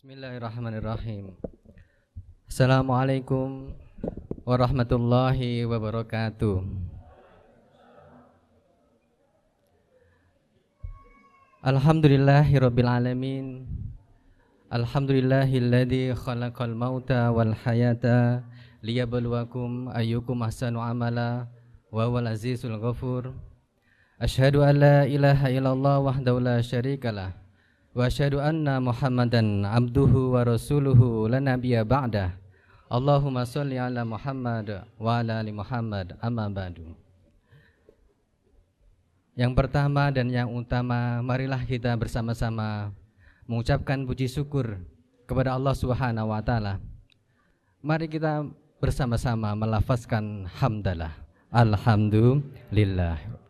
Bismillahirrahmanirrahim. Assalamualaikum warahmatullahi wabarakatuh. Alhamdulillahirabbil alamin. Alhamdulillahilladzi khalaqal mauta wal hayata liyabluwakum ayyukum ahsanu amala wa huwal azizul ghafur. Asyhadu an la ilaha illallah wahdahu la syarikalah wa asyhadu anna Muhammadan abduhu wa rasuluhu la nabiyya ba'dah. Allahumma sholli ala Muhammad wa ala ali Muhammad, amma ba'du. Yang pertama dan yang utama, marilah kita bersama-sama mengucapkan puji syukur kepada Allah Subhanahu wa taala. Mari kita bersama-sama melafazkan hamdalah. Alhamdulillah.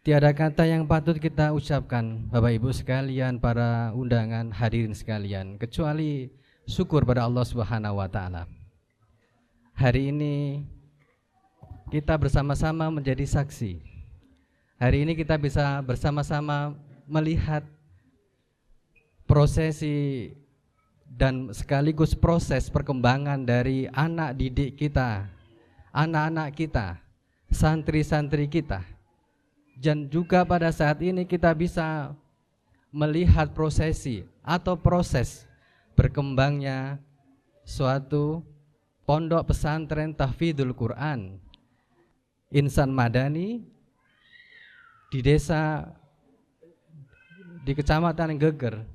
Tiada kata yang patut kita ucapkan, Bapak Ibu sekalian, para undangan hadirin sekalian, kecuali syukur pada Allah Subhanahu wa taala. Hari ini kita bersama-sama menjadi saksi. Hari ini kita bisa bersama-sama melihat prosesi dan sekaligus proses perkembangan dari anak didik kita, anak-anak kita, santri-santri kita. Dan juga pada saat ini kita bisa melihat prosesi atau proses berkembangnya suatu pondok pesantren tahfidzul Quran Insan Madani di desa di Kecamatan Geger,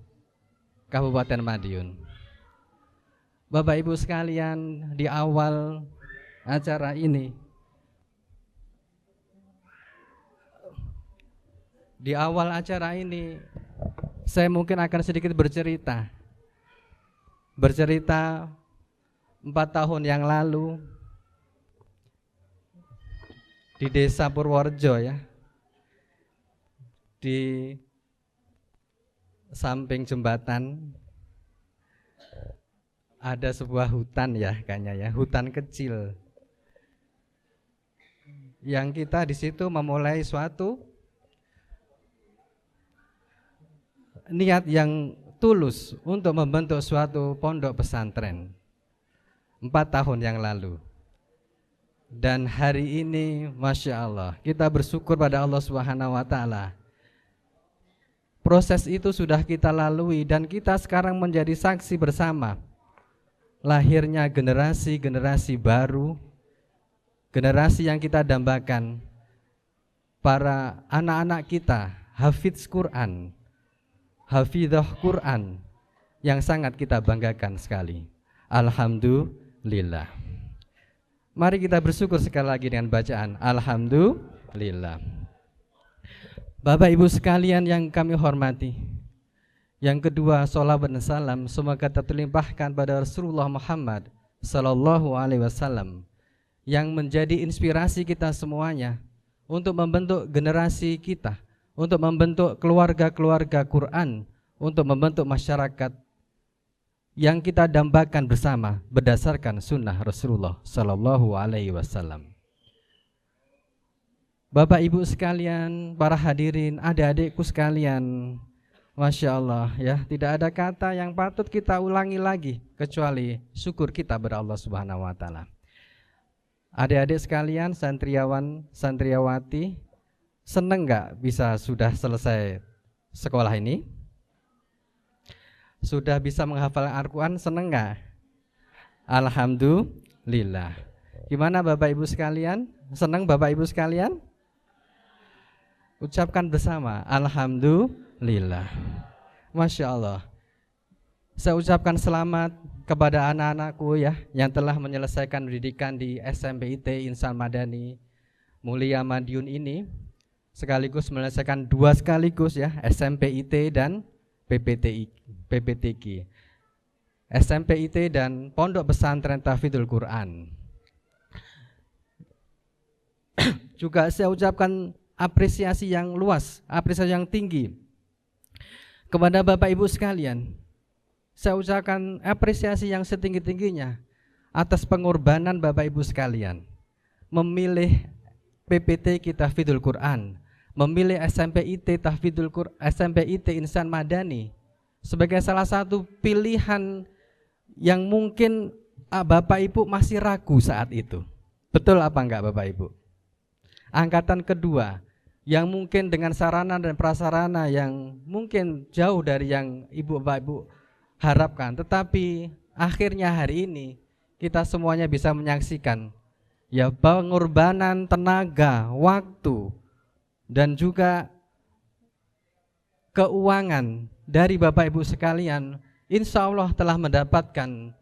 Kabupaten Madiun. Bapak Ibu sekalian, di awal acara ini saya mungkin akan sedikit bercerita 4 tahun yang lalu di Desa Purworejo, ya, di samping jembatan ada sebuah hutan, ya, kayaknya ya, hutan kecil yang kita di situ memulai suatu niat yang tulus untuk membentuk suatu pondok pesantren 4 tahun yang lalu. Dan hari ini Masya Allah, kita bersyukur pada Allah Subhanahu wa ta'ala. Proses itu sudah kita lalui dan kita sekarang menjadi saksi bersama lahirnya generasi-generasi baru, generasi yang kita dambakan, para anak-anak kita hafidz Quran, hafidhah Quran, yang sangat kita banggakan sekali. Alhamdulillah. Mari kita bersyukur sekali lagi dengan bacaan Alhamdulillah. Bapak Ibu sekalian yang kami hormati, yang kedua, sholawat dan salam semoga terlimpahkan pada Rasulullah Muhammad sallallahu alaihi wasallam yang menjadi inspirasi kita semuanya untuk membentuk generasi kita, untuk membentuk keluarga-keluarga Quran, untuk membentuk masyarakat yang kita dambakan bersama berdasarkan sunnah Rasulullah Sallallahu Alaihi Wasallam. Bapak Ibu sekalian, para hadirin, adik-adikku sekalian, Masya Allah, ya, tidak ada kata yang patut kita ulangi lagi kecuali syukur kita kepada Allah Subhanahu Wa Taala. Adik-adik sekalian, santriawan, santriawati, seneng nggak bisa sudah selesai sekolah ini? Sudah bisa menghafal Al-Quran, seneng nggak? Alhamdulillah. Gimana Bapak Ibu sekalian? Seneng Bapak Ibu sekalian? Ucapkan bersama Alhamdulillah. Masya Allah. Saya ucapkan selamat kepada anak-anakku, ya, yang telah menyelesaikan pendidikan di SMPIT Insan Madani Mulia Madiun ini, sekaligus menyelesaikan 2 sekaligus, ya, SMPIT dan PPTQ, SMPIT dan Pondok Pesantren Tahfidzul Quran. Juga saya ucapkan apresiasi yang luas, apresiasi yang tinggi kepada Bapak Ibu sekalian. Saya ucapkan apresiasi yang setinggi-tingginya atas pengorbanan Bapak Ibu sekalian memilih PPTQ Tahfidzul Quran, memilih SMPIT Tahfidzul Quran, SMPIT Insan Madani sebagai salah satu pilihan yang mungkin Bapak Ibu masih ragu saat itu. Betul apa enggak Bapak Ibu? Angkatan kedua yang mungkin dengan sarana dan prasarana yang mungkin jauh dari yang Ibu Bapak Ibu harapkan, tetapi akhirnya hari ini kita semuanya bisa menyaksikan ya pengorbanan tenaga, waktu dan juga keuangan dari Bapak Ibu sekalian, insya Allah telah mendapatkan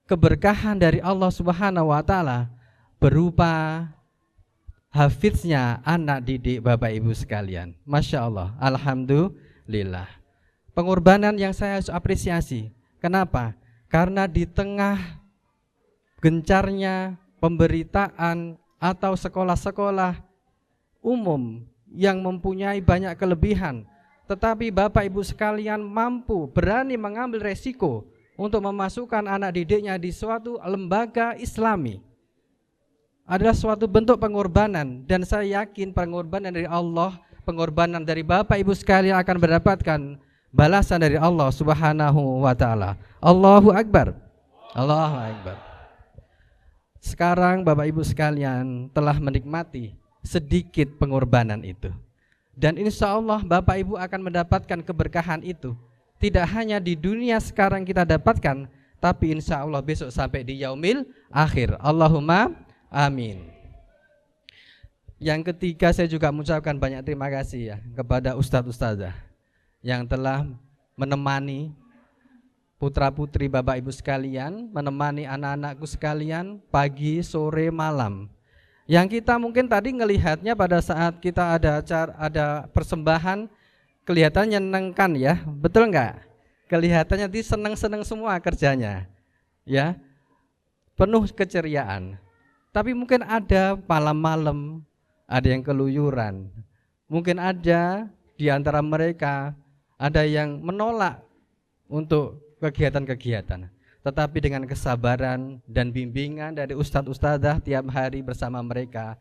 keberkahan dari Allah Subhanahu wa Ta'ala berupa hafiznya anak didik Bapak Ibu sekalian. Masya Allah, alhamdulillah. Pengorbanan yang saya harus apresiasi. Kenapa? Karena di tengah gencarnya pemberitaan atau sekolah-sekolah umum yang mempunyai banyak kelebihan, tetapi Bapak Ibu sekalian mampu berani mengambil resiko untuk memasukkan anak didiknya di suatu lembaga Islami, adalah suatu bentuk pengorbanan. Dan saya yakin pengorbanan dari Allah, pengorbanan dari Bapak Ibu sekalian akan mendapatkan balasan dari Allah Subhanahu wa Ta'ala. Allahu Akbar, Allahu Akbar. Sekarang Bapak Ibu sekalian telah menikmati sedikit pengorbanan itu, dan insya Allah Bapak Ibu akan mendapatkan keberkahan itu tidak hanya di dunia sekarang kita dapatkan, tapi insya Allah besok sampai di yaumil akhir. Allahumma amin. Yang ketiga, saya juga mengucapkan banyak terima kasih ya kepada ustadz-ustadzah yang telah menemani putra-putri Bapak Ibu sekalian, menemani anak-anakku sekalian pagi, sore, malam. Yang kita mungkin tadi ngelihatnya pada saat kita ada persembahan, kelihatannya menyenangkan ya, betul enggak? Kelihatannya senang-senang semua kerjanya, ya, penuh keceriaan. Tapi mungkin ada malam-malam, ada yang keluyuran, mungkin ada di antara mereka ada yang menolak untuk kegiatan-kegiatan. Tetapi dengan kesabaran dan bimbingan dari ustadz-ustadzah tiap hari bersama mereka,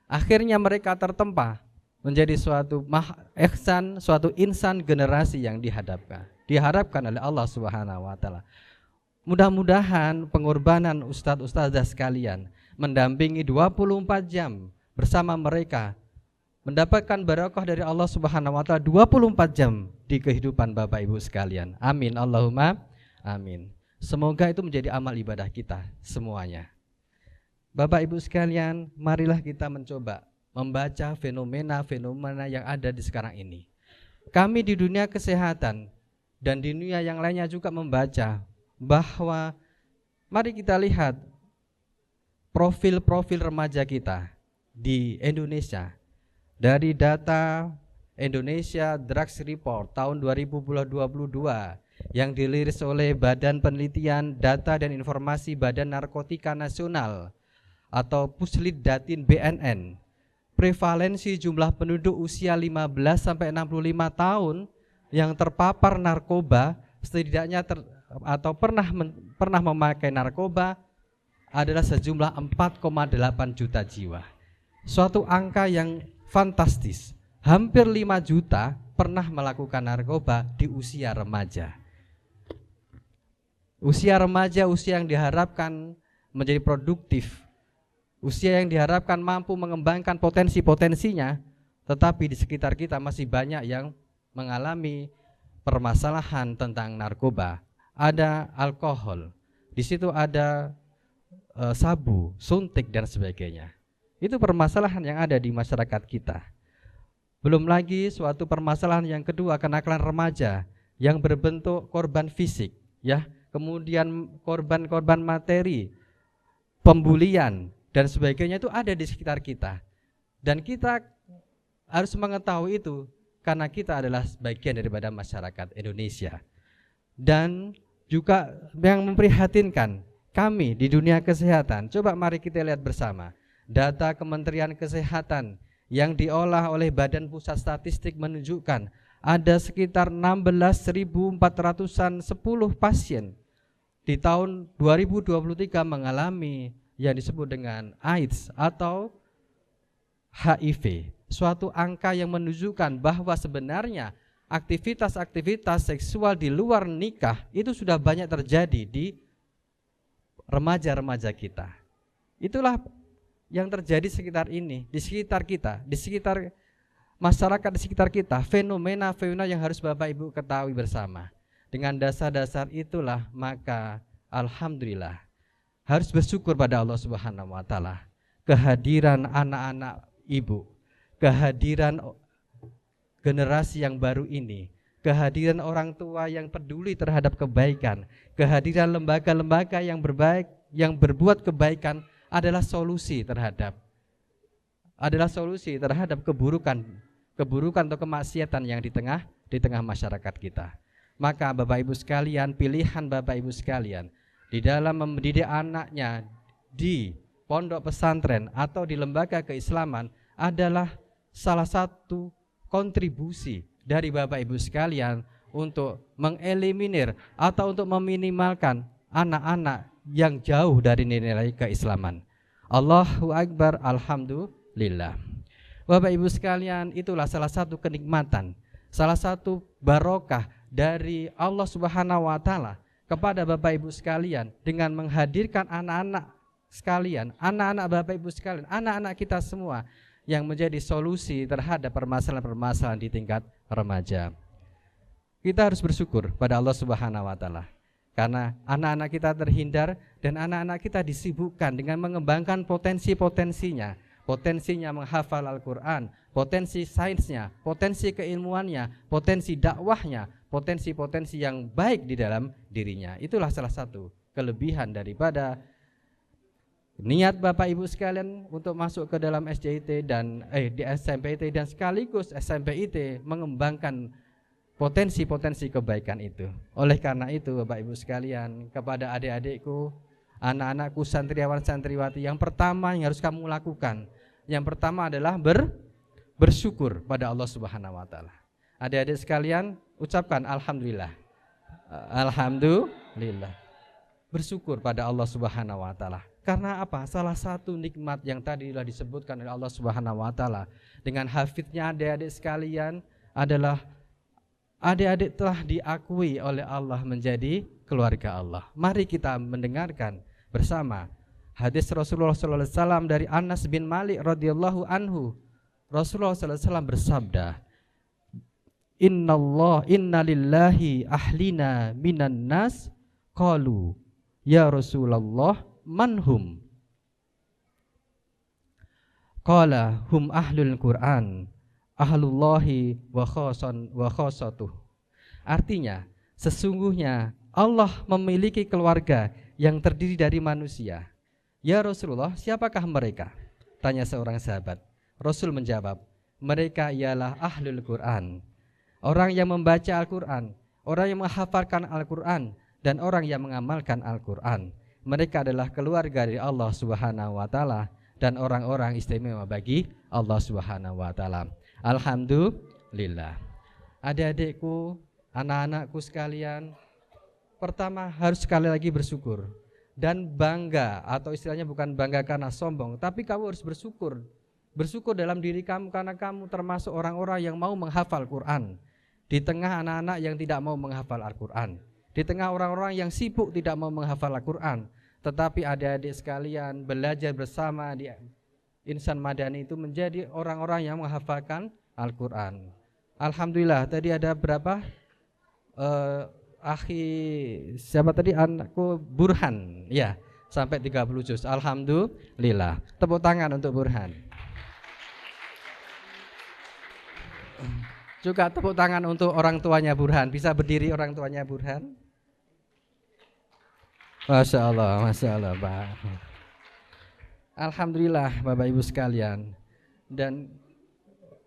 akhirnya mereka tertempa menjadi suatu ihsan, suatu insan generasi yang diharapkan oleh Allah Subhanahu wa Ta'ala. Mudah-mudahan pengorbanan ustadz-ustadzah sekalian mendampingi 24 jam bersama mereka mendapatkan barokah dari Allah Subhanahu wa Ta'ala 24 jam di kehidupan Bapak Ibu sekalian. Amin, Allahumma amin. Semoga itu menjadi amal ibadah kita semuanya. Bapak Ibu sekalian, marilah kita mencoba membaca fenomena-fenomena yang ada di sekarang ini. Kami di dunia kesehatan dan di dunia yang lainnya juga membaca bahwa mari kita lihat profil-profil remaja kita di Indonesia. Dari data Indonesia Drugs Report tahun 2022 yang dirilis oleh Badan Penelitian Data dan Informasi Badan Narkotika Nasional atau Puslitdatin BNN, prevalensi jumlah penduduk usia 15 sampai 65 tahun yang terpapar narkoba setidaknya atau pernah memakai narkoba adalah sejumlah 4,8 juta jiwa. Suatu angka yang fantastis. Hampir 5 juta pernah melakukan narkoba di usia remaja. Usia remaja, usia yang diharapkan menjadi produktif, usia yang diharapkan mampu mengembangkan potensi-potensinya, tetapi di sekitar kita masih banyak yang mengalami permasalahan tentang narkoba. Ada alkohol, di situ ada sabu, suntik dan sebagainya. Itu permasalahan yang ada di masyarakat kita. Belum lagi suatu permasalahan yang kedua, kenakalan remaja yang berbentuk korban fisik, ya, kemudian korban-korban materi, pembulian dan sebagainya itu ada di sekitar kita. Dan kita harus mengetahui itu karena kita adalah bagian daripada masyarakat Indonesia. Dan juga yang memprihatinkan, kami di dunia kesehatan, coba mari kita lihat bersama data Kementerian Kesehatan yang diolah oleh Badan Pusat Statistik menunjukkan ada sekitar 16.410 pasien di tahun 2023 mengalami yang disebut dengan AIDS atau HIV. Suatu angka yang menunjukkan bahwa sebenarnya aktivitas-aktivitas seksual di luar nikah itu sudah banyak terjadi di remaja-remaja kita. Itulah yang terjadi sekitar ini, di sekitar kita, di sekitar masyarakat di sekitar kita, fenomena-fenomena yang harus Bapak Ibu ketahui bersama. Dengan dasar-dasar itulah maka alhamdulillah harus bersyukur pada Allah Subhanahu wa taala. Kehadiran anak-anak ibu, kehadiran generasi yang baru ini, kehadiran orang tua yang peduli terhadap kebaikan, kehadiran lembaga-lembaga yang berbaik, yang berbuat kebaikan adalah solusi terhadap keburukan atau kemaksiatan yang di tengah masyarakat kita. Maka Bapak Ibu sekalian, pilihan Bapak Ibu sekalian di dalam mendidik anaknya di pondok pesantren atau di lembaga keislaman adalah salah satu kontribusi dari Bapak Ibu sekalian untuk mengeliminir atau untuk meminimalkan anak-anak yang jauh dari nilai keislaman. Allahu Akbar, alhamdulillah. Bapak Ibu sekalian, itulah salah satu kenikmatan, salah satu barokah dari Allah Subhanahu wa taala kepada Bapak Ibu sekalian dengan menghadirkan anak-anak sekalian, anak-anak Bapak Ibu sekalian, anak-anak kita semua yang menjadi solusi terhadap permasalahan-permasalahan di tingkat remaja. Kita harus bersyukur pada Allah Subhanahu wa taala karena anak-anak kita terhindar dan anak-anak kita disibukkan dengan mengembangkan potensinya menghafal Al-Quran, potensi sainsnya, potensi keilmuannya, potensi dakwahnya, potensi-potensi yang baik di dalam dirinya. Itulah salah satu kelebihan daripada niat Bapak Ibu sekalian untuk masuk ke dalam SJIT dan di SMPIT dan sekaligus SMPIT mengembangkan potensi-potensi kebaikan itu. Oleh karena itu Bapak Ibu sekalian, kepada adik-adikku, anak-anakku, santriwan santriwati, yang pertama yang harus kamu lakukan, yang pertama adalah bersyukur pada Allah Subhanahu wa taala. Adik-adik sekalian, ucapkan alhamdulillah. Alhamdulillah. Bersyukur pada Allah Subhanahu wa taala. Karena apa? Salah satu nikmat yang tadi telah disebutkan oleh Allah Subhanahu wa taala dengan hafidnya adik-adik sekalian adalah adik-adik telah diakui oleh Allah menjadi keluarga Allah. Mari kita mendengarkan bersama hadis Rasulullah SAW dari Anas bin Malik radhiyallahu anhu. Rasulullah SAW bersabda, Inna lillahi ahlina minan nas qalu ya Rasulullah manhum. Qala hum ahlul Quran ahlullahi wa khosatuh. Artinya, sesungguhnya Allah memiliki keluarga yang terdiri dari manusia. Ya Rasulullah, siapakah mereka? Tanya seorang sahabat. Rasul menjawab, mereka ialah ahlul Quran, orang yang membaca Al-Quran, orang yang menghafalkan Al-Quran, dan orang yang mengamalkan Al-Quran. Mereka adalah keluarga dari Allah Subhanahu wa taala dan orang-orang istimewa bagi Allah Subhanahu wa taala. Alhamdulillah. Adik-adikku, anak-anakku sekalian, pertama harus sekali lagi bersyukur dan bangga, atau istilahnya bukan bangga karena sombong, tapi kamu harus bersyukur. Bersyukur dalam diri kamu karena kamu termasuk orang-orang yang mau menghafal Quran di tengah anak-anak yang tidak mau menghafal Al-Quran, di tengah orang-orang yang sibuk tidak mau menghafal Al-Quran. Tetapi adik-adik sekalian, belajar bersama di Insan Madani itu menjadi orang-orang yang menghafalkan Al-Quran. Alhamdulillah, tadi ada berapa? Siapa tadi? Anakku Burhan, ya, sampai 30 juz. Alhamdulillah. Tepuk tangan untuk Burhan. Juga tepuk tangan untuk orang tuanya Burhan. Bisa berdiri orang tuanya Burhan? Masya Allah, Masya Allah, Pak. Alhamdulillah Bapak Ibu sekalian, dan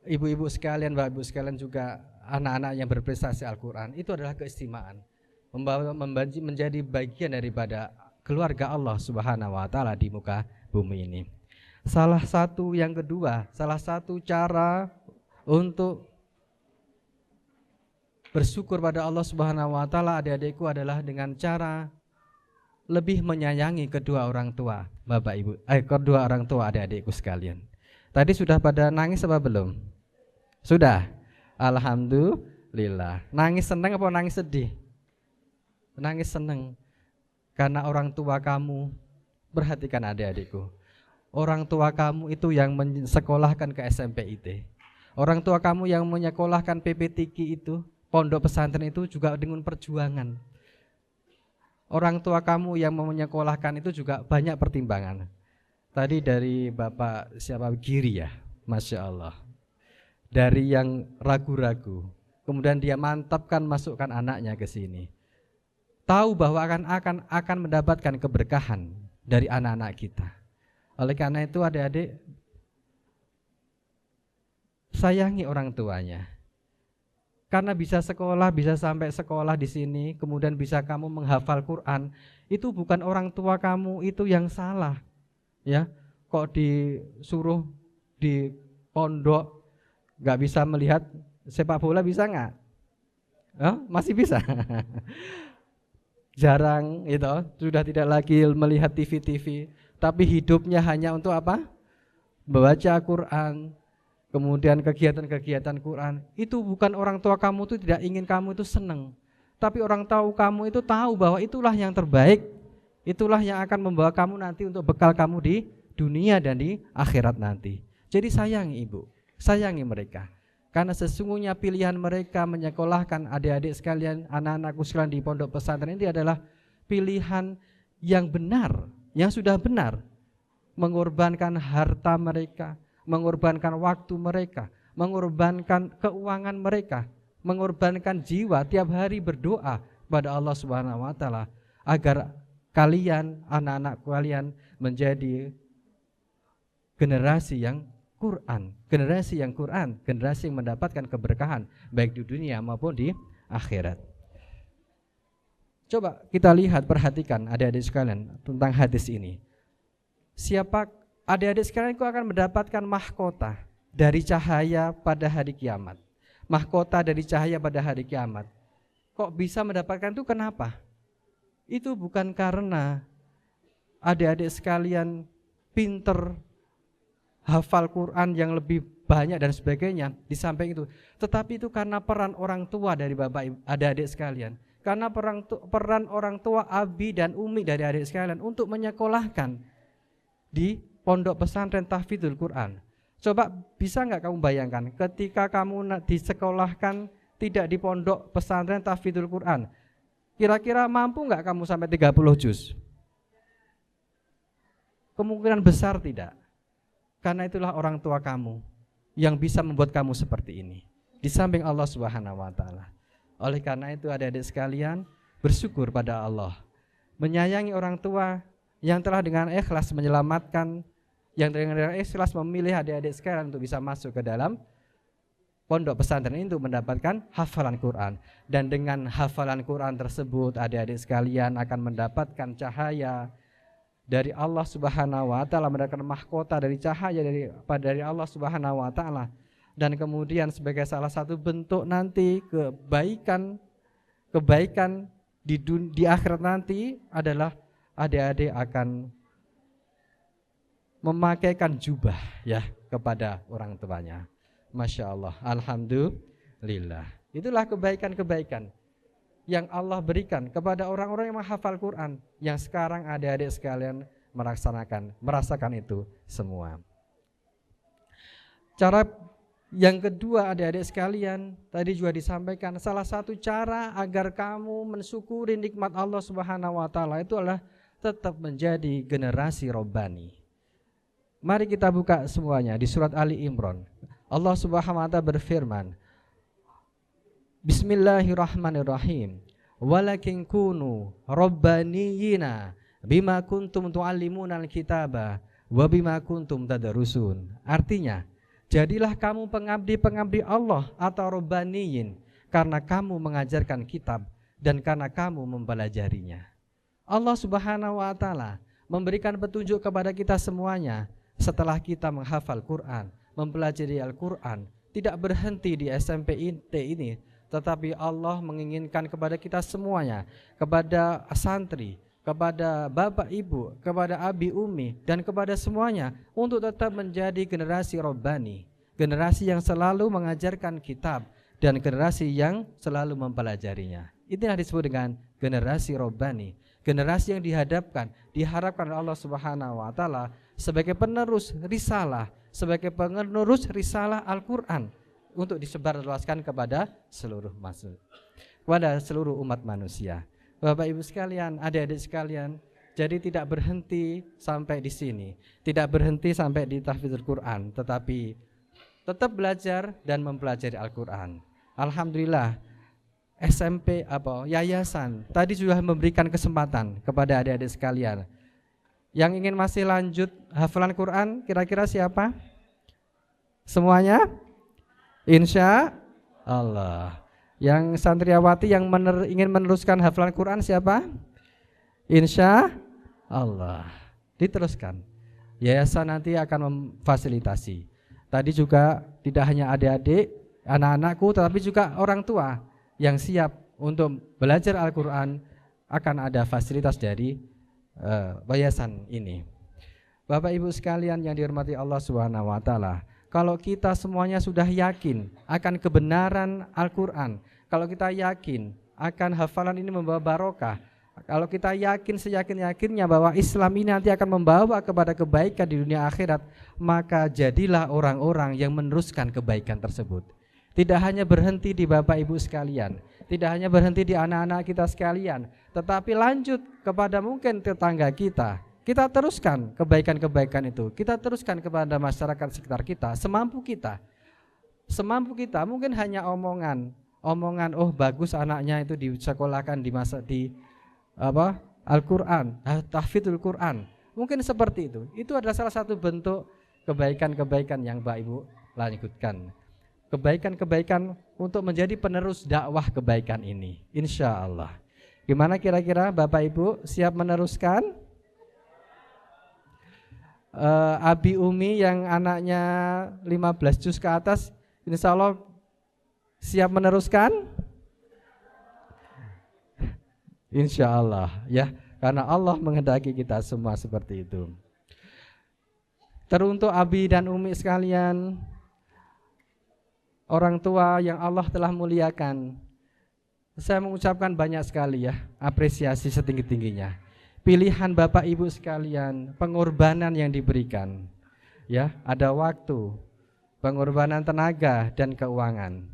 ibu-ibu sekalian, Bapak Ibu sekalian juga anak-anak yang berprestasi Al-Quran, itu adalah keistimewaan, menjadi bagian daripada keluarga Allah Subhanahu wa taala di muka bumi ini. Salah satu yang kedua, salah satu cara untuk bersyukur pada Allah Subhanahu wa taala adik-adikku adalah dengan cara lebih menyayangi kedua orang tua Bapak Ibu, kedua orang tua adik-adikku sekalian. Tadi sudah pada nangis apa belum? Sudah. Alhamdulillah. Nangis seneng apa nangis sedih? Nangis seneng. Karena orang tua kamu, perhatikan adik-adikku, orang tua kamu itu yang menyekolahkan ke SMP IT. Orang tua kamu yang menyekolahkan PPTQ itu, pondok pesantren itu juga dengan perjuangan. Orang tua kamu yang menyekolahkan itu juga banyak pertimbangan. Tadi dari Bapak siapa Giri ya, Masya Allah. Dari yang ragu-ragu, kemudian dia mantapkan masukkan anaknya ke sini. Tahu bahwa akan mendapatkan keberkahan dari anak-anak kita. Oleh karena itu adik-adik, sayangi orang tuanya. Karena bisa sekolah, bisa sampai sekolah di sini, kemudian bisa kamu menghafal Quran, itu bukan orang tua kamu itu yang salah. Ya, kok disuruh di pondok nggak bisa melihat sepak bola, bisa nggak? Masih bisa. Jarang itu, sudah tidak lagi melihat TV-TV, tapi hidupnya hanya untuk apa? Membaca Quran, kemudian kegiatan-kegiatan Quran. Itu bukan orang tua kamu itu tidak ingin kamu itu senang, tapi orang tua kamu itu tahu bahwa itulah yang terbaik, itulah yang akan membawa kamu nanti untuk bekal kamu di dunia dan di akhirat nanti. Jadi sayangi ibu, sayangi mereka. Karena sesungguhnya pilihan mereka menyekolahkan adik-adik sekalian, anak-anakku sekalian di pondok pesantren ini adalah pilihan yang benar, yang sudah benar. Mengorbankan harta mereka, mengorbankan waktu mereka, mengorbankan keuangan mereka, mengorbankan jiwa, tiap hari berdoa pada Allah Subhanahu wa taala agar kalian, anak-anak kalian menjadi generasi yang Quran, generasi yang Quran, generasi yang mendapatkan keberkahan baik di dunia maupun di akhirat. Coba kita lihat, perhatikan adik-adik sekalian tentang hadis ini. Siapa adik-adik sekalian itu akan mendapatkan mahkota dari cahaya pada hari kiamat. Mahkota dari cahaya pada hari kiamat. Kok bisa mendapatkan itu, kenapa? Itu bukan karena adik-adik sekalian pinter, hafal Quran yang lebih banyak dan sebagainya, di samping itu, tetapi itu karena peran orang tua dari bapak ibu, adik-adik sekalian, karena peran orang tua abi dan umi dari adik sekalian untuk menyekolahkan di pondok pesantren tahfidzul Quran. Coba bisa nggak kamu bayangkan ketika kamu disekolahkan tidak di pondok pesantren tahfidzul Quran, kira-kira mampu nggak kamu sampai 30 juz? Kemungkinan besar tidak. Karena itulah orang tua kamu yang bisa membuat kamu seperti ini, di samping Allah Subhanahu wa taala. Oleh karena itu adik-adik sekalian, bersyukur pada Allah, menyayangi orang tua yang telah dengan ikhlas menyelamatkan, yang dengan ikhlas memilih adik-adik sekalian untuk bisa masuk ke dalam pondok pesantren ini untuk mendapatkan hafalan Quran. Dan dengan hafalan Quran tersebut adik-adik sekalian akan mendapatkan cahaya dari Allah Subhanahu wa taala, mendapatkan mahkota dari cahaya dari Allah Subhanahu wa taala. Dan kemudian sebagai salah satu bentuk nanti kebaikan di akhirat nanti adalah adik-adik akan memakaikan jubah ya kepada orang tuanya. Masya Allah, alhamdulillah. Itulah kebaikan-kebaikan yang Allah berikan kepada orang-orang yang menghafal Quran, yang sekarang adik-adik sekalian merasakan itu semua. Cara yang kedua adik-adik sekalian, tadi juga disampaikan, salah satu cara agar kamu mensyukuri nikmat Allah Subhanahu wa taala itu adalah tetap menjadi generasi robbani. Mari kita buka semuanya di surat Ali Imran. Allah Subhanahu wa taala berfirman, Bismillahirrahmanirrahim. Walakin kunu rabbaniyina bima kuntum tuallimunal kitaba wa bima kuntum tadarusun. Artinya, jadilah kamu pengabdi-pengabdi Allah atau rabbaniyin karena kamu mengajarkan kitab dan karena kamu mempelajarinya. Allah Subhanahu wa taala memberikan petunjuk kepada kita semuanya setelah kita menghafal Quran, mempelajari Al-Quran, tidak berhenti di SMP ini, tetapi Allah menginginkan kepada kita semuanya, kepada santri, kepada bapak ibu, kepada abi umi, dan kepada semuanya untuk tetap menjadi generasi robbani, generasi yang selalu mengajarkan kitab, dan generasi yang selalu mempelajarinya. Itulah disebut dengan generasi Rabbani, generasi yang diharapkan oleh Allah Subhanahu wa taala sebagai penerus risalah Al-Qur'an untuk disebarluaskan kepada seluruh umat manusia. Bapak Ibu sekalian, adik-adik sekalian, jadi tidak berhenti sampai di sini, tidak berhenti sampai di tahfidzul Quran, tetapi tetap belajar dan mempelajari Al-Quran. Alhamdulillah, SMP yayasan tadi sudah memberikan kesempatan kepada adik-adik sekalian. Yang ingin masih lanjut hafalan Quran, kira-kira siapa? Semuanya? Insya Allah. Yang santriawati yang ingin meneruskan hafalan Quran siapa? Insya Allah. Diteruskan. Yayasan nanti akan memfasilitasi. Tadi juga tidak hanya adik-adik, anak-anakku, tetapi juga orang tua yang siap untuk belajar Al-Quran, akan ada fasilitas dari yayasan ini. Bapak Ibu sekalian yang dihormati Allah Subhanahu wa taala, kalau kita semuanya sudah yakin akan kebenaran Al-Quran, kalau kita yakin akan hafalan ini membawa barokah, kalau kita yakin seyakin-yakinnya bahwa Islam ini nanti akan membawa kepada kebaikan di dunia akhirat, maka jadilah orang-orang yang meneruskan kebaikan tersebut. Tidak hanya berhenti di Bapak Ibu sekalian, tidak hanya berhenti di anak-anak kita sekalian, tetapi lanjut kepada mungkin tetangga kita. Kita teruskan kebaikan-kebaikan itu, kita teruskan kepada masyarakat sekitar kita, semampu kita. Semampu kita, mungkin hanya omongan, oh bagus anaknya itu disekolahkan di Al-Quran, tahfidzul Quran. Mungkin seperti itu. Itu adalah salah satu bentuk kebaikan-kebaikan yang Bapak Ibu lanjutkan. Kebaikan-kebaikan untuk menjadi penerus dakwah kebaikan ini, insya Allah. Gimana kira-kira Bapak Ibu siap meneruskan? Abi Umi yang anaknya 15 juz ke atas, insya Allah siap meneruskan? Insya Allah ya, karena Allah menghendaki kita semua seperti itu. Teruntuk Abi dan Umi sekalian, orang tua yang Allah telah muliakan, saya mengucapkan banyak sekali ya apresiasi setinggi-tingginya. Pilihan Bapak Ibu sekalian, pengorbanan yang diberikan, ya ada waktu, pengorbanan tenaga dan keuangan.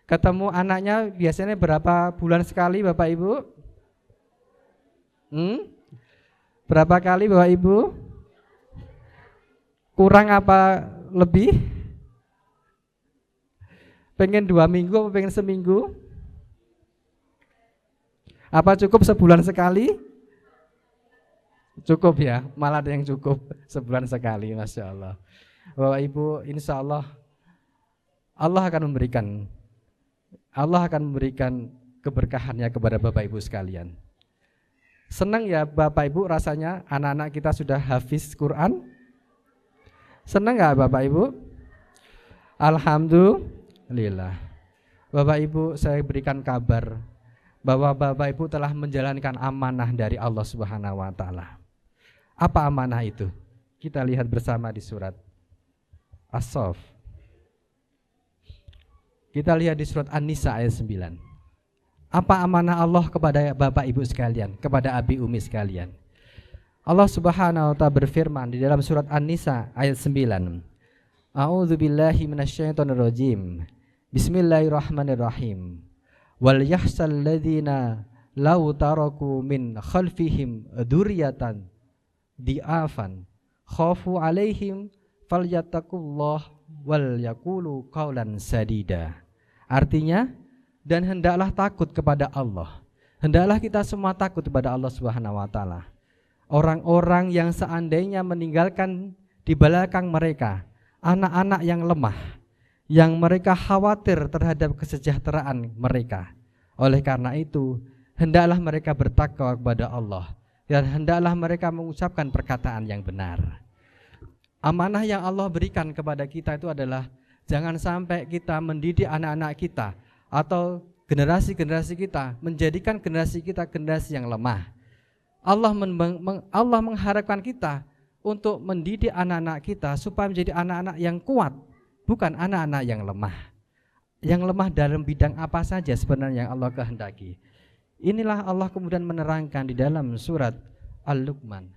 Ketemu anaknya biasanya berapa bulan sekali Bapak Ibu? Berapa kali Bapak Ibu? Kurang apa lebih? Pengen 2 minggu apa pengen seminggu? Apa cukup sebulan sekali? Cukup ya, malah ada yang cukup sebulan sekali, Masya Allah. Bapak Ibu, insya Allah Allah akan memberikan keberkahannya kepada Bapak Ibu sekalian. Senang ya Bapak Ibu rasanya anak-anak kita sudah hafiz Quran? Senang gak Bapak Ibu? Alhamdulillah. Bapak Ibu, saya berikan kabar bahwa Bapak Ibu telah menjalankan amanah dari Allah Subhanahu wa taala. Apa amanah itu? Kita lihat bersama di surat As-Saff. Kita lihat di surat An-Nisa ayat 9. Apa amanah Allah kepada Bapak Ibu sekalian, kepada Abi Umi sekalian? Allah Subhanahu wa taala berfirman di dalam surat An-Nisa ayat 9. A'udzubillahi minasyaitonirrajim. Bismillahirrahmanirrahim. Wal yahsal ladzina law taraku min khalfihim dzurriyyatan di'afan khafu alaihim falyattaqullah wal yaqulu qaulan sadida. Artinya, dan hendaklah takut kepada Allah. Hendaklah kita semua takut kepada Allah Subhanahu wa taala. Orang-orang yang seandainya meninggalkan di belakang mereka anak-anak yang lemah, yang mereka khawatir terhadap kesejahteraan mereka. Oleh karena itu, hendaklah mereka bertakwa kepada Allah dan hendaklah mereka mengucapkan perkataan yang benar. Amanah yang Allah berikan kepada kita itu adalah jangan sampai kita mendidik anak-anak kita atau generasi-generasi kita, menjadikan generasi kita generasi yang lemah. Allah mengharapkan kita untuk mendidik anak-anak kita supaya menjadi anak-anak yang kuat, bukan anak-anak yang lemah. yang lemah dalam bidang apa saja sebenarnya yang Allah kehendaki. Inilah Allah kemudian menerangkan di dalam surat Al-Luqman.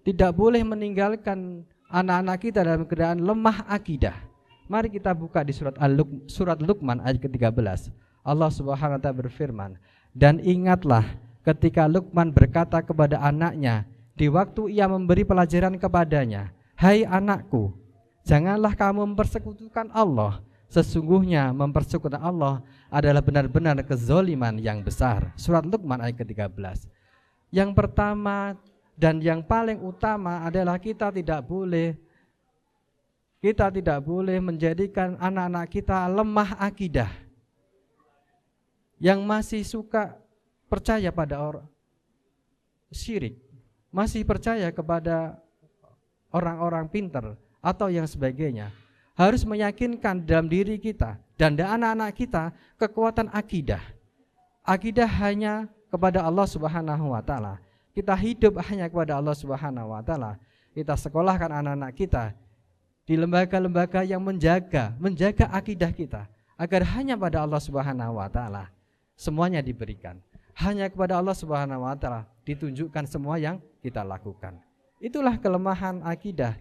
Tidak boleh meninggalkan anak-anak kita dalam keadaan lemah akidah. Mari kita buka di surat Luqman ayat ke-13. Allah Subhanahu wa taala berfirman, "Dan ingatlah ketika Luqman berkata kepada anaknya di waktu ia memberi pelajaran kepadanya, 'Hai anakku, janganlah kamu mempersekutukan Allah. Sesungguhnya mempersekutukan Allah adalah benar-benar kezoliman yang besar.'" Surat Luqman ayat ke-13. Yang pertama dan yang paling utama adalah kita tidak boleh menjadikan anak-anak kita lemah akidah, yang masih suka percaya pada orang syirik, masih percaya kepada orang-orang pintar atau yang sebagainya. Harus meyakinkan dalam diri kita dan anak-anak kita kekuatan akidah. Akidah hanya kepada Allah Subhanahu wa taala. Kita hidup hanya kepada Allah Subhanahu wa taala. Kita sekolahkan anak-anak kita di lembaga-lembaga yang menjaga akidah kita agar hanya pada Allah Subhanahu wa taala semuanya diberikan. Hanya kepada Allah Subhanahu wa taala ditunjukkan semua yang kita lakukan. Itulah kelemahan akidah.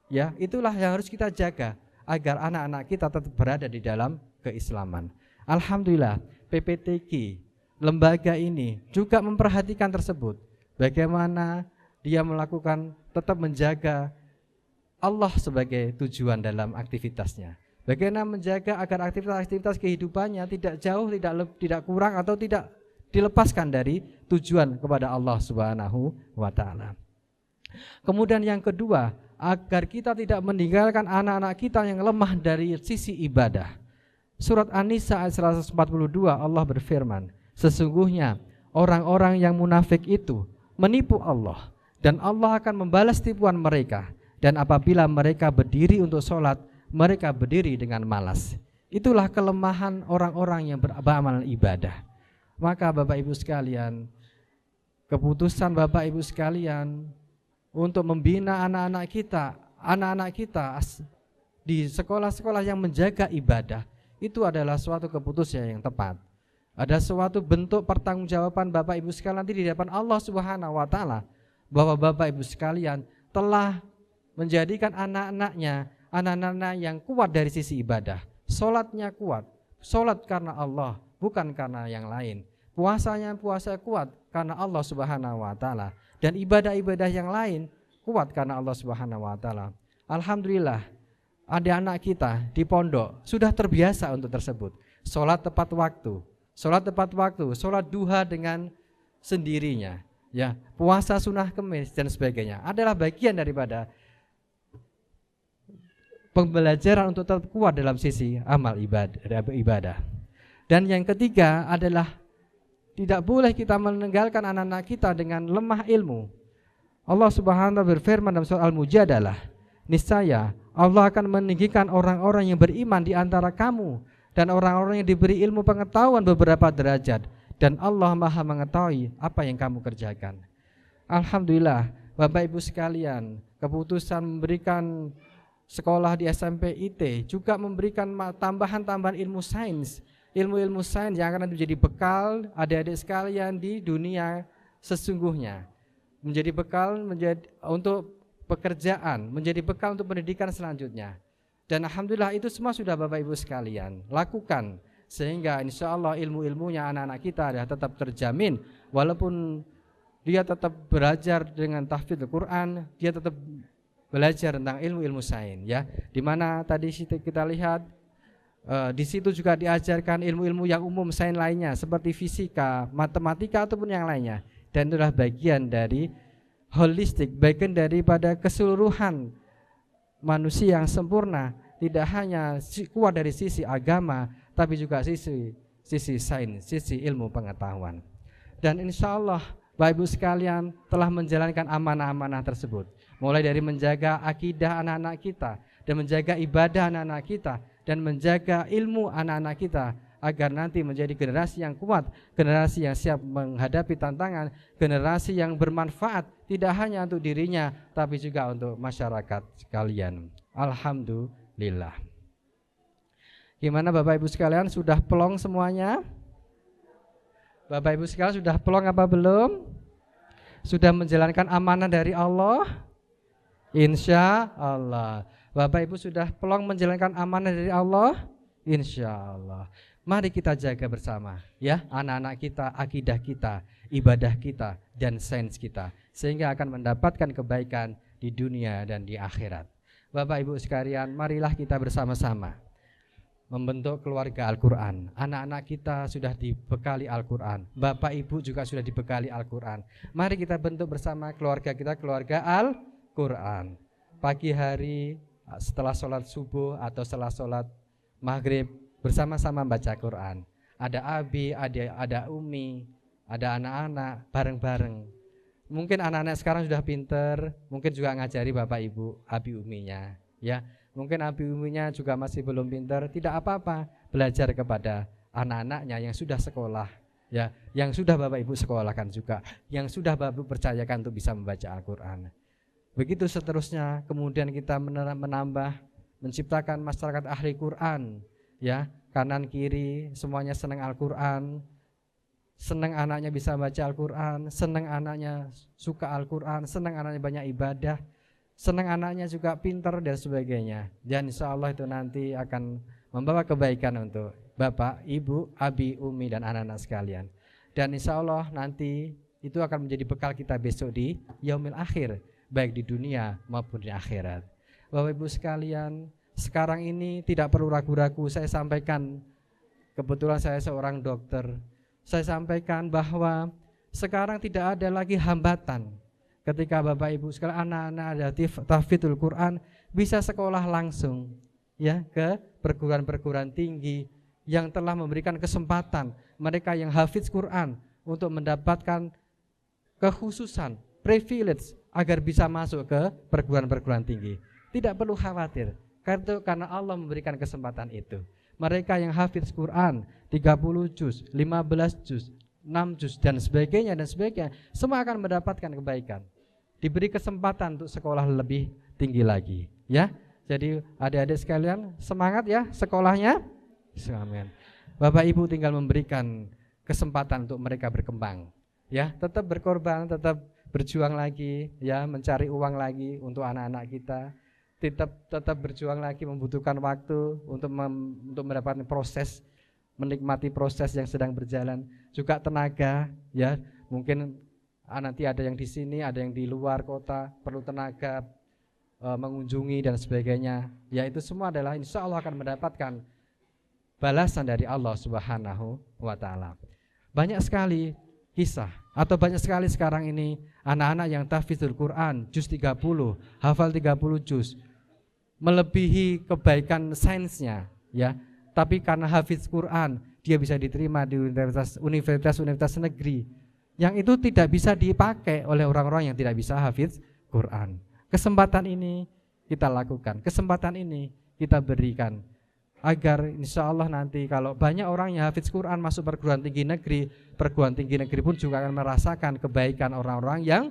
Ya, itulah yang harus kita jaga agar anak-anak kita tetap berada di dalam keislaman. Alhamdulillah, PPTQ lembaga ini juga memperhatikan tersebut. Bagaimana dia melakukan tetap menjaga Allah sebagai tujuan dalam aktivitasnya. Bagaimana menjaga agar aktivitas-aktivitas kehidupannya tidak jauh, tidak kurang atau tidak dilepaskan dari tujuan kepada Allah Subhanahu wa taala. Kemudian yang kedua, agar kita tidak meninggalkan anak-anak kita yang lemah dari sisi ibadah. Surat An-Nisa ayat 142 Allah berfirman, "Sesungguhnya orang-orang yang munafik itu menipu Allah, dan Allah akan membalas tipuan mereka. Dan apabila mereka berdiri untuk sholat, mereka berdiri dengan malas." Itulah kelemahan orang-orang yang beramal ibadah. Maka Bapak Ibu sekalian, keputusan Bapak Ibu sekalian untuk membina anak-anak kita di sekolah-sekolah yang menjaga ibadah, itu adalah suatu keputusan yang tepat. Ada suatu bentuk pertanggungjawaban Bapak Ibu sekalian nanti di depan Allah Subhanahu wa taala, bahwa Bapak Ibu sekalian telah menjadikan anak-anaknya yang kuat dari sisi ibadah. Sholatnya kuat, sholat karena Allah, bukan karena yang lain. Puasanya puasa kuat karena Allah Subhanahu wa taala, dan ibadah-ibadah yang lain kuat karena Allah Subhanahu wa taala. Alhamdulillah, ada anak kita di pondok sudah terbiasa untuk tersebut. Sholat tepat waktu, sholat duha dengan sendirinya, ya, puasa sunnah kemis dan sebagainya adalah bagian daripada pembelajaran untuk tetap kuat dalam sisi amal ibadah. Dan yang ketiga adalah tidak boleh kita meninggalkan anak-anak kita dengan lemah ilmu. Allah Subhanahu wa taala berfirman dalam surah Al-Mujadalah, "Niscaya Allah akan meninggikan orang-orang yang beriman di antara kamu dan orang-orang yang diberi ilmu pengetahuan beberapa derajat, dan Allah Maha mengetahui apa yang kamu kerjakan." Alhamdulillah, Bapak Ibu sekalian, keputusan memberikan sekolah di SMP IT juga memberikan tambahan-tambahan ilmu sains yang akan menjadi bekal adik-adik sekalian di dunia sesungguhnya, menjadi bekal untuk pekerjaan, menjadi bekal untuk pendidikan selanjutnya. Dan alhamdulillah itu semua sudah Bapak Ibu sekalian lakukan, sehingga insya Allah ilmu-ilmunya anak-anak kita adalah tetap terjamin, walaupun dia tetap belajar dengan tahfidz Quran, dia tetap belajar tentang ilmu-ilmu sains, ya, dimana tadi kita lihat di situ juga diajarkan ilmu-ilmu yang umum sains lainnya seperti fisika, matematika ataupun yang lainnya, dan itulah bagian dari holistik, bagian daripada keseluruhan manusia yang sempurna, tidak hanya kuat dari sisi agama tapi juga sisi sains, sisi ilmu pengetahuan. Dan insya Allah Bapak Ibu sekalian telah menjalankan amanah-amanah tersebut, mulai dari menjaga akidah anak-anak kita dan menjaga ibadah anak-anak kita dan menjaga ilmu anak-anak kita agar nanti menjadi generasi yang kuat, generasi yang siap menghadapi tantangan, generasi yang bermanfaat tidak hanya untuk dirinya tapi juga untuk masyarakat sekalian. Alhamdulillah. Gimana Bapak Ibu sekalian, sudah plong semuanya? Bapak Ibu sekalian sudah plong apa belum? Sudah menjalankan amanah dari Allah? Insya Allah. Bapak Ibu sudah plong menjalankan amanah dari Allah? Insya Allah. Mari kita jaga bersama ya, anak-anak kita, akidah kita, ibadah kita, dan sains kita, sehingga akan mendapatkan kebaikan di dunia dan di akhirat. Bapak Ibu sekalian, marilah kita bersama-sama membentuk keluarga Al-Quran. Anak-anak kita sudah dibekali Al-Quran, Bapak Ibu juga sudah dibekali Al-Quran. Mari kita bentuk bersama keluarga kita, keluarga Al-Quran. Pagi hari setelah sholat subuh atau setelah sholat maghrib bersama-sama baca Quran. Ada Abi, ada Umi, ada anak-anak bareng-bareng. Mungkin anak-anak sekarang sudah pinter, mungkin juga ngajari Bapak Ibu, Abi Uminya ya. Mungkin Abi Uminya juga masih belum pintar, tidak apa-apa, belajar kepada anak-anaknya yang sudah sekolah ya, yang sudah Bapak Ibu sekolahkan juga, yang sudah Bapak Ibu percayakan untuk bisa membaca Al-Quran. Begitu seterusnya, kemudian kita menambah, menciptakan masyarakat ahli Quran ya, kanan kiri semuanya senang Al-Quran, senang anaknya bisa baca Al-Quran, senang anaknya suka Al-Quran, senang anaknya banyak ibadah, senang anaknya juga pintar dan sebagainya. Dan insya Allah itu nanti akan membawa kebaikan untuk Bapak, Ibu, Abi, Umi, dan anak-anak sekalian. Dan insya Allah nanti itu akan menjadi bekal kita besok di yaumil akhir, baik di dunia maupun di akhirat. Bapak Ibu sekalian, sekarang ini tidak perlu ragu-ragu, saya sampaikan, kebetulan saya seorang dokter, saya sampaikan bahwa sekarang tidak ada lagi hambatan ketika Bapak Ibu sekalian anak-anak ada tahfidzul Quran bisa sekolah langsung ya ke perguruan-perguruan tinggi yang telah memberikan kesempatan mereka yang hafiz Quran untuk mendapatkan kekhususan, privilege agar bisa masuk ke perguruan-perguruan tinggi. Tidak perlu khawatir karena Allah memberikan kesempatan itu. Mereka yang hafiz Quran 30 juz, 15 juz, 6 juz dan sebagainya semua akan mendapatkan kebaikan. Diberi kesempatan untuk sekolah lebih tinggi lagi ya. Jadi adik-adik sekalian semangat ya sekolahnya. Amin. Bapak Ibu tinggal memberikan kesempatan untuk mereka berkembang ya, tetap berkorban, tetap berjuang lagi ya, mencari uang lagi untuk anak-anak kita. Tetap berjuang lagi, membutuhkan waktu untuk mendapatkan proses, menikmati proses yang sedang berjalan, juga tenaga ya. Mungkin nanti ada yang di sini, ada yang di luar kota, perlu tenaga mengunjungi dan sebagainya. Ya itu semua adalah insya Allah akan mendapatkan balasan dari Allah Subhanahu wa Ta'ala. Banyak sekali kisah atau banyak sekali sekarang ini anak-anak yang tahfidzul Quran juz 30, hafal 30 juz, melebihi kebaikan sainsnya ya. Tapi karena hafiz Quran dia bisa diterima di universitas negeri yang itu tidak bisa dipakai oleh orang-orang yang tidak bisa hafiz Quran. Kesempatan ini kita lakukan, kesempatan ini kita berikan agar insya Allah nanti kalau banyak orang yang hafiz Quran masuk perguruan tinggi negeri pun juga akan merasakan kebaikan orang-orang yang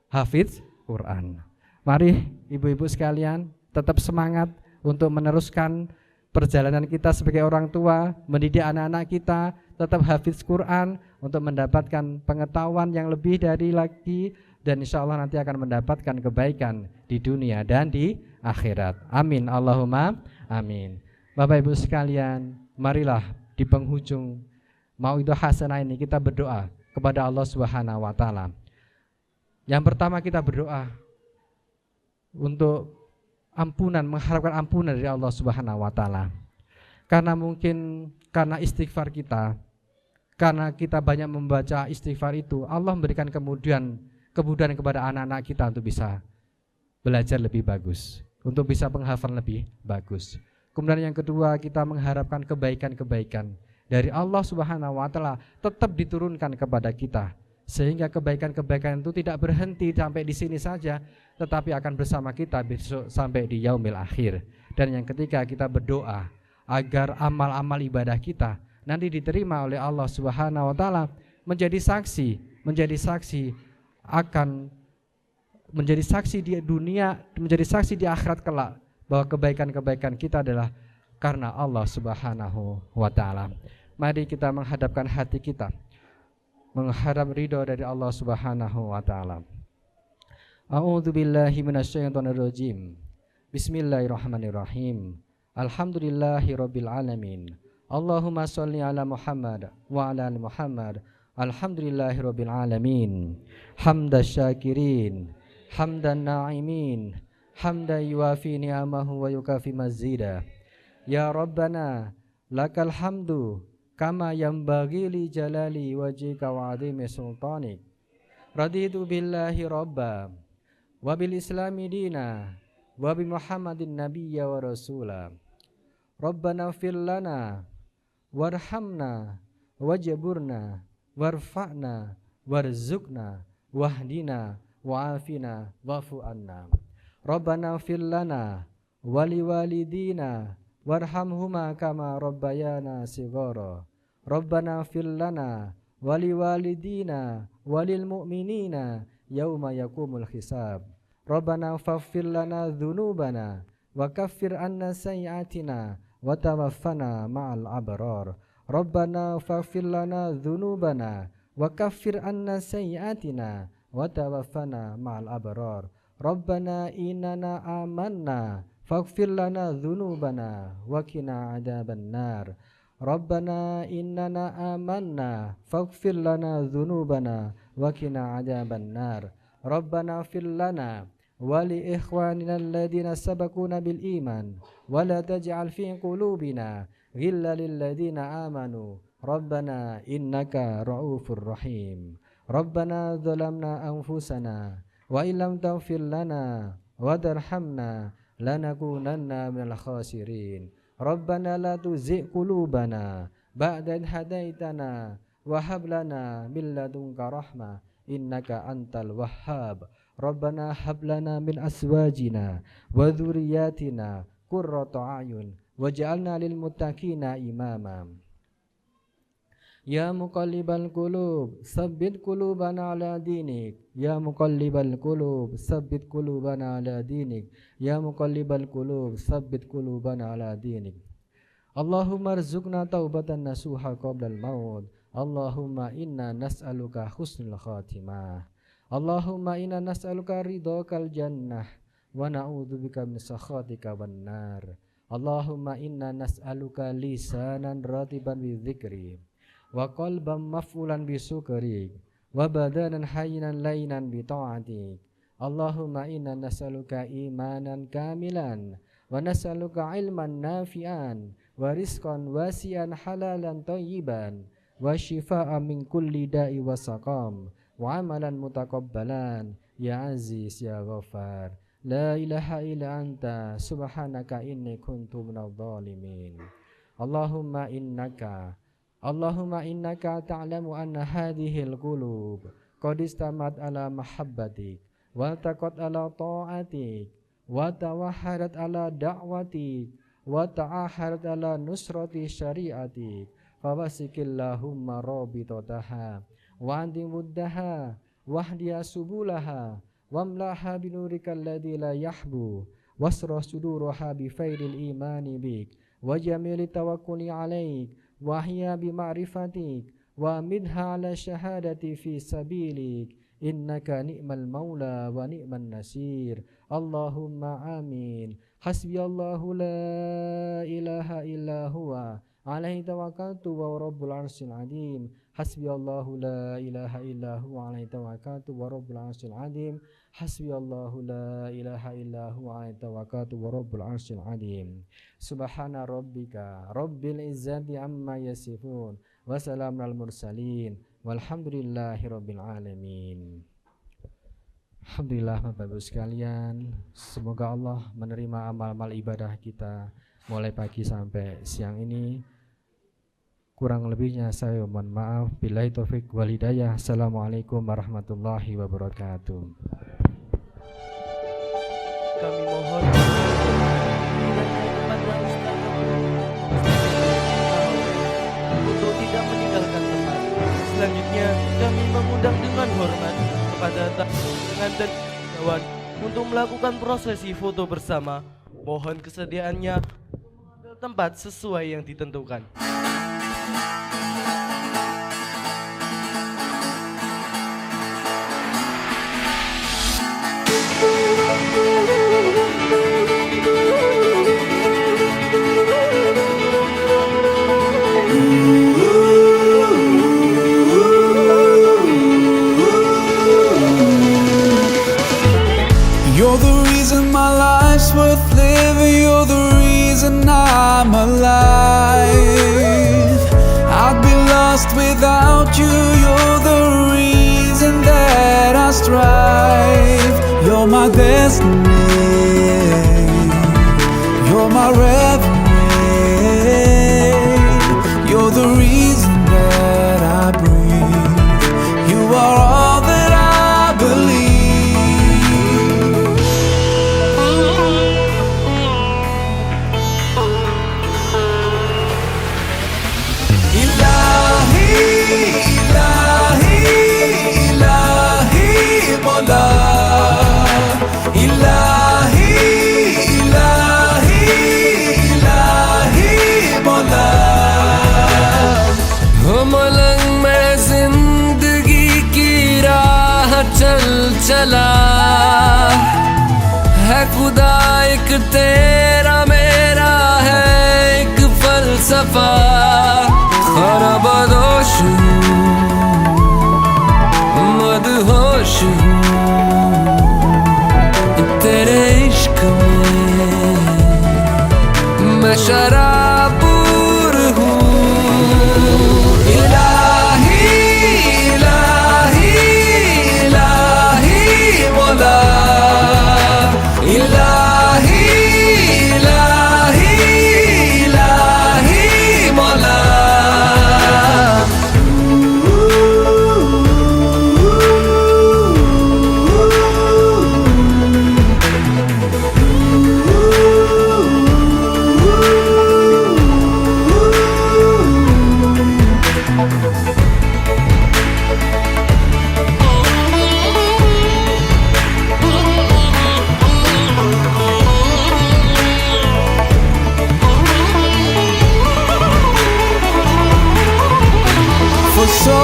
hafiz Quran. Mari ibu-ibu sekalian tetap semangat untuk meneruskan perjalanan kita sebagai orang tua, mendidik anak-anak kita tetap hafiz Quran untuk mendapatkan pengetahuan yang lebih dari lagi, dan insya Allah nanti akan mendapatkan kebaikan di dunia dan di akhirat. Amin Allahumma amin. Bapak Ibu sekalian, marilah di penghujung Mauidhah Hasanah ini kita berdoa kepada Allah Subhanahu wa Ta'ala. Yang pertama kita berdoa untuk ampunan, mengharapkan ampunan dari Allah Subhanahu wa Ta'ala. Karena mungkin karena istighfar kita, karena kita banyak membaca istighfar itu, Allah memberikan kemudahan kepada anak-anak kita untuk bisa belajar lebih bagus, untuk bisa penghafalan lebih bagus. Kemudian yang kedua, kita mengharapkan kebaikan-kebaikan dari Allah Subhanahu wa Ta'ala tetap diturunkan kepada kita, sehingga kebaikan-kebaikan itu tidak berhenti sampai di sini saja, tetapi akan bersama kita besok sampai di yaumil akhir. Dan yang ketiga, kita berdoa agar amal-amal ibadah kita nanti diterima oleh Allah Subhanahu wa Ta'ala, menjadi saksi di dunia, menjadi saksi di akhirat kelak, bahwa kebaikan-kebaikan kita adalah karena Allah Subhanahu wa taala. Mari kita menghadapkan hati kita mengharap ridho dari Allah Subhanahu wa taala. A'udzu billahi minasyaitonir rajim. Bismillahirrahmanirrahim. Alhamdulillahirabbil alamin. Allahumma shalli ala Muhammad wa ala ali Muhammad. Alhamdulillahirabbil alamin. Hamdas syakirin, hamdan na'imin, hamdan yuafi ni'amahu wa yukafi mazida. Ya Rabbana lakal hamdu kama yanbaghi li jalali wajhika wa 'azimi sultanik. Raditu billahi rabba wa bil islami dina wa bi Muhammadin nabiyya wa rasula. Rabbana ighfir lana warhamna wajburna warfa'na warzuqna wahdina wa'afina wa'fu anna. Rabbana ighfir lana wali walidina warhamhuma kama rabbayana shighara. Rabbana ighfir lana wali walidina walil mu'minina yauma yaqumul hisab. Rabbana faghfir lana dzunubana wa kaffir anna sayyi'atina wa tawaffana ma'al abrar. Rabbana faghfir lana dzunubana wa kaffir anna sayyi'atina wa tawaffana ma'al abrar. Rabbana innana amanna faghfir lana dzunubana wa qina adzaban nar. Rabbana innana amanna faghfir lana dzunubana wa qina adzaban nar. Rabbana ighfir lana wa li ikhwanina alladhina sabaquna bil iman wa la taj'al fi qulubina ghilla lil ladzina amanu. Rabbana innaka ra'ufur rahim. Rabbana zalamna anfusana wa illam taghfir lana wa tarhamna lanakunanna minal khasirin. Rabbana la tuzigh qulubana ba'da idh hadaitana wa hab lana min ladunka rahmah innaka antal wahhab. Rabbana hab lana min azwajina wa dzurriyyatina qurrata a'yun waj'alna lil muttaqina imama. Ya muqallibal qulub tsabbit qulubana ala dinik. Ya muqallibal qulub tsabbit qulubana ala dinik. Ya muqallibal qulub tsabbit qulubana ala dinik. Allahumma arzuqna taubatan nasuha qabla al-maut. Allahumma inna nas'aluka husnul khatimah. Allahumma inna nas'aluka ridhakal jannah wa na'udzubika min sakhatika wan nar. Allahumma inna nas'aluka lisanan ratiban bi dzikri wa qalban maf'ulan bi sukri wa badanan hayyinan lainan bi ta'atik. Allahumma inna nas'aluka imanan kamilan wa nas'aluka ilman nafi'an wa rizqan wasi'an halalan thayyiban wa shifaan min kulli da'i wa saqam wa amalan mutaqabbalan ya aziz ya ghafar. La ilaha illa anta subhanaka inni kuntu minadh dhalimin. Allahumma innaka ta'lamu anna hadhil qulub qad istamat ala mahabbatik wa taqat ala ta'atik wa tawahhadat ala da'watik wa ta'aharat ala nusrati syari'atik. Fawasikillahumma rabitataha wa andim wuddaha wahdiya subulaha wamlaha binurika alladhi la yahbu wasra suduraha bifaidil imani bik wa jamili tawakkuli alaik wa hiya bima'rifatik wa midha ala syahadati fi sabilik innaka ni'mal maula wa ni'man nasir. Allahumma amin. Hasbiyallahu la ilaha illa huwa alaihi tawakkaltu wa rabbul arsyil azim. Hasbiyallahu la ilaha illa huwa alaihi tawakkaltu wa rabbul arsyil azim. Hasbiyallahu la ilaha illa huwa alaihi tawakkaltu wa rabbul arsyil azim. Subhana rabbika rabbil izzati amma yasifun wa salamun al mursalin walhamdulillahi rabbil alamin. Alhamdulillah Bapak Ibu sekalian, semoga Allah menerima amal-amal ibadah kita mulai pagi sampai siang ini. Kurang lebihnya saya mohon maaf. Billahi taufik wal hidayah. Assalamualaikum warahmatullahi wabarakatuh. Kami mohon untuk tidak meninggalkan tempat. Selanjutnya kami mengundang dengan hormat kepada pengantin kawan untuk melakukan prosesi foto bersama. Mohon kesediaannya atau tempat sesuai yang ditentukan. You're the reason my life's worth living. You're the reason I'm alive. I'd be lost without you. You're the reason that I strive. You're my destiny. You're my reverie. You're the reason that I breathe. You are all that I believe. चला है खुदा एक तेरा मेरा है एक फलसफा खरबदोश मदहोश तेरे इश्क में मैं शराबूर हूँ So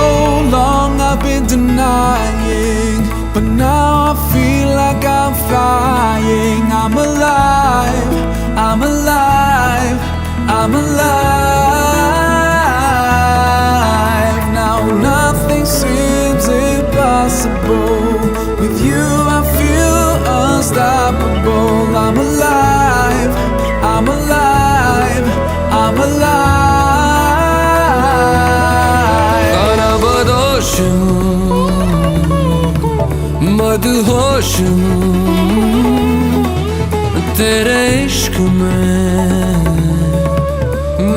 long I've been denying, but now I feel like I'm flying. I'm alive, I'm alive, I'm alive. Now nothing seems impossible. With you I feel unstoppable. I'm alive, I'm alive, I'm alive. मदहोश तेरे इश्क में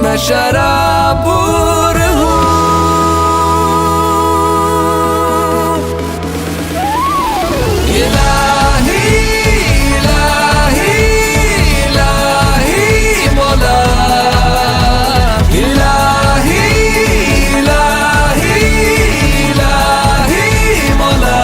मैं शराबूर हूँ इलाही इलाही इलाही मौला इलाही इलाही इलाही मौला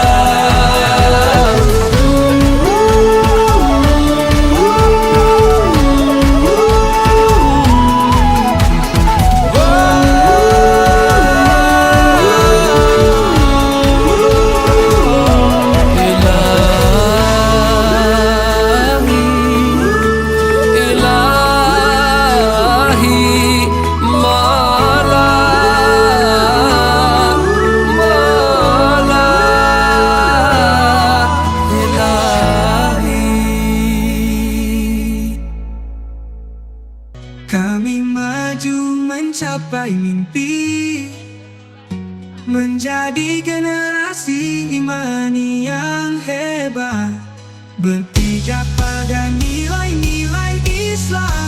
Kami maju mencapai mimpi, menjadi generasi imani yang hebat, berpijak pada nilai-nilai Islam.